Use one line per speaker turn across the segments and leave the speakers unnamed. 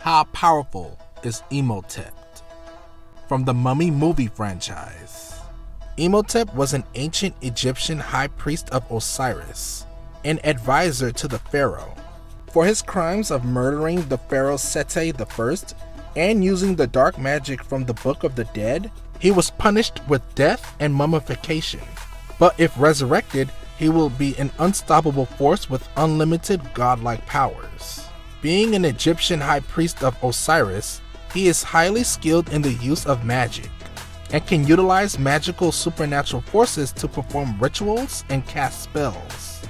How powerful is Imhotep? From the Mummy movie franchise. Imhotep was an ancient Egyptian high priest of Osiris, an advisor to the pharaoh. For his crimes of murdering the pharaoh Seti I and using the dark magic from the Book of the Dead, he was punished with death and mummification. But if resurrected, he will be an unstoppable force with unlimited godlike powers. Being an Egyptian high priest of Osiris, he is highly skilled in the use of magic and can utilize magical supernatural forces to perform rituals and cast spells.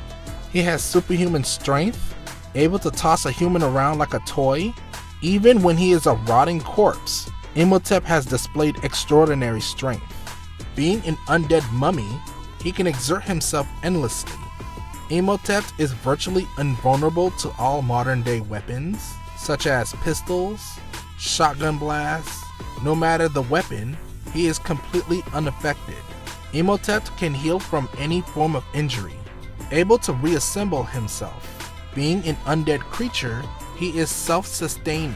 He has superhuman strength, able to toss a human around like a toy. Even when he is a rotting corpse, Imhotep has displayed extraordinary strength. Being an undead mummy, he can exert himself endlessly. Imhotep is virtually invulnerable to all modern-day weapons, such as pistols, shotgun blasts. No matter the weapon, he is completely unaffected. Imhotep can heal from any form of injury, able to reassemble himself. Being an undead creature, he is self-sustaining.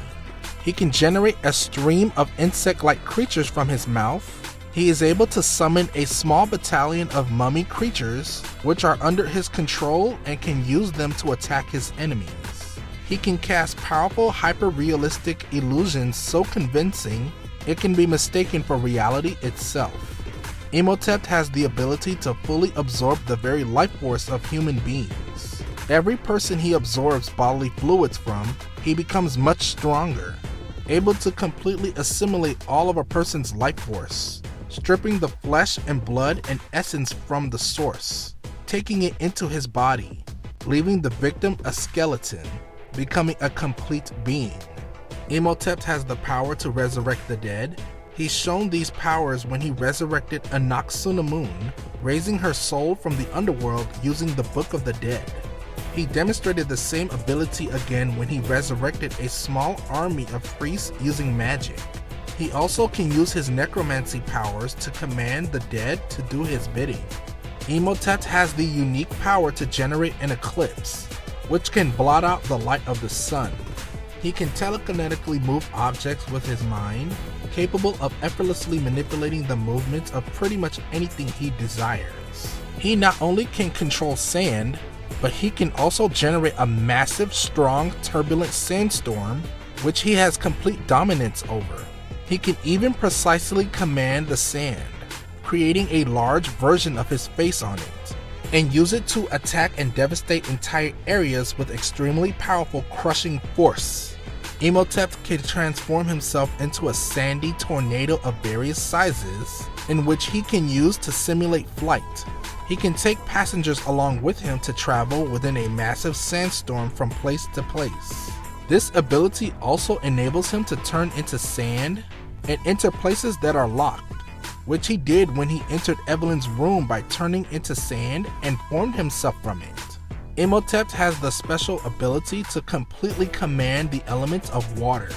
He can generate a stream of insect-like creatures from his mouth. He is able to summon a small battalion of mummy creatures, which are under his control and can use them to attack his enemies. He can cast powerful hyper-realistic illusions so convincing it can be mistaken for reality itself. Imhotep has the ability to fully absorb the very life force of human beings. Every person he absorbs bodily fluids from, he becomes much stronger, able to completely assimilate all of a person's life force, stripping the flesh and blood and essence from the source, taking it into his body, leaving the victim a skeleton, becoming a complete being. Imhotep has the power to resurrect the dead. He's shown these powers when he resurrected a Noxuna moon, raising her soul from the underworld using the Book of the Dead. He demonstrated the same ability again when he resurrected a small army of priests using magic. He also can use his necromancy powers to command the dead to do his bidding. Imhotep has the unique power to generate an eclipse, which can blot out the light of the sun. He can telekinetically move objects with his mind, capable of effortlessly manipulating the movements of pretty much anything he desires. He not only can control sand, but he can also generate a massive, strong, turbulent sandstorm, which he has complete dominance over. He can even precisely command the sand, creating a large version of his face on it, and use it to attack and devastate entire areas with extremely powerful crushing force. Imhotep can transform himself into a sandy tornado of various sizes, in which he can use to simulate flight. He can take passengers along with him to travel within a massive sandstorm from place to place. This ability also enables him to turn into sand and enter places that are locked, which he did when he entered Evelyn's room by turning into sand and formed himself from it. Imhotep has the special ability to completely command the elements of water.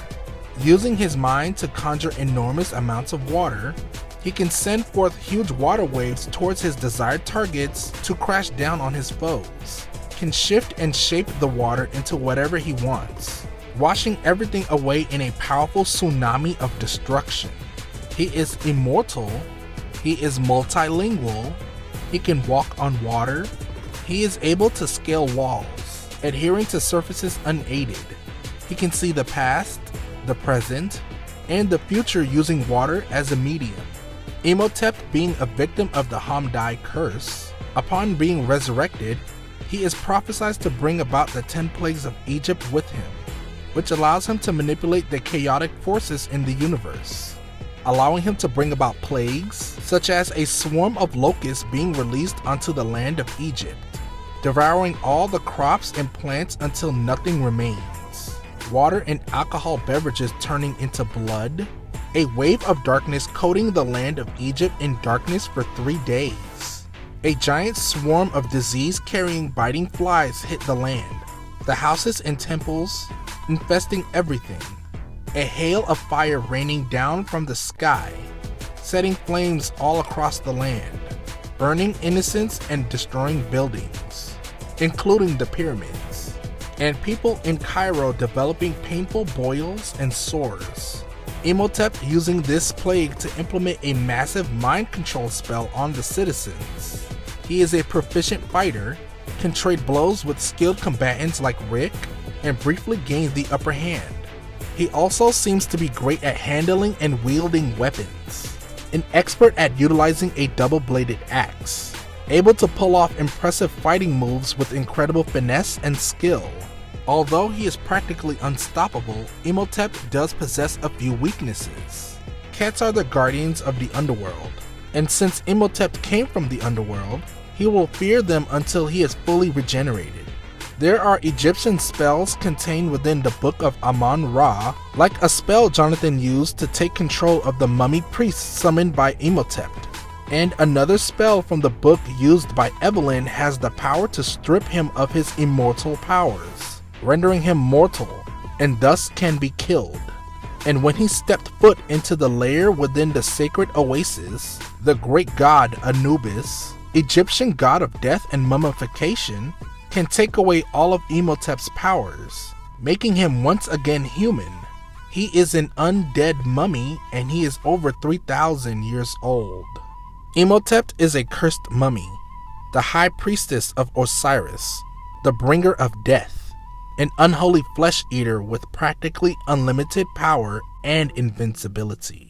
Using his mind to conjure enormous amounts of water, he can send forth huge water waves towards his desired targets to crash down on his foes, can shift and shape the water into whatever he wants, washing everything away in a powerful tsunami of destruction. He is immortal, he is multilingual, he can walk on water, he is able to scale walls, adhering to surfaces unaided. He can see the past, the present, and the future using water as a medium. Imhotep being a victim of the Hamdai curse, upon being resurrected, he is prophesied to bring about the 10 plagues of Egypt with him, which allows him to manipulate the chaotic forces in the universe, allowing him to bring about plagues, such as a swarm of locusts being released onto the land of Egypt, devouring all the crops and plants until nothing remains, water and alcohol beverages turning into blood, a wave of darkness coating the land of Egypt in darkness for 3 days. A giant swarm of disease-carrying biting flies hit the land, the houses and temples, infesting everything. A hail of fire raining down from the sky, setting flames all across the land, burning innocents and destroying buildings, including the pyramids. and people in Cairo developing painful boils and sores. Imhotep using this plague to implement a massive mind control spell on the citizens. He is a proficient fighter, can trade blows with skilled combatants like Rick, and briefly gain the upper hand. He also seems to be great at handling and wielding weapons, an expert at utilizing a double-bladed axe, able to pull off impressive fighting moves with incredible finesse and skill. Although he is practically unstoppable, Imhotep does possess a few weaknesses. Cats are the guardians of the underworld, and since Imhotep came from the underworld, he will fear them until he is fully regenerated. There are Egyptian spells contained within the Book of Amun-Ra, like a spell Jonathan used to take control of the mummy priest summoned by Imhotep. And another spell from the book used by Evelyn has the power to strip him of his immortal powers, rendering him mortal, and thus can be killed. And when he stepped foot into the lair within the sacred oasis, the great god Anubis, Egyptian god of death and mummification, can take away all of Imhotep's powers, making him once again human. He is an undead mummy and he is over 3,000 years old. Imhotep is a cursed mummy, the high priestess of Osiris, the bringer of death, an unholy flesh eater with practically unlimited power and invincibility.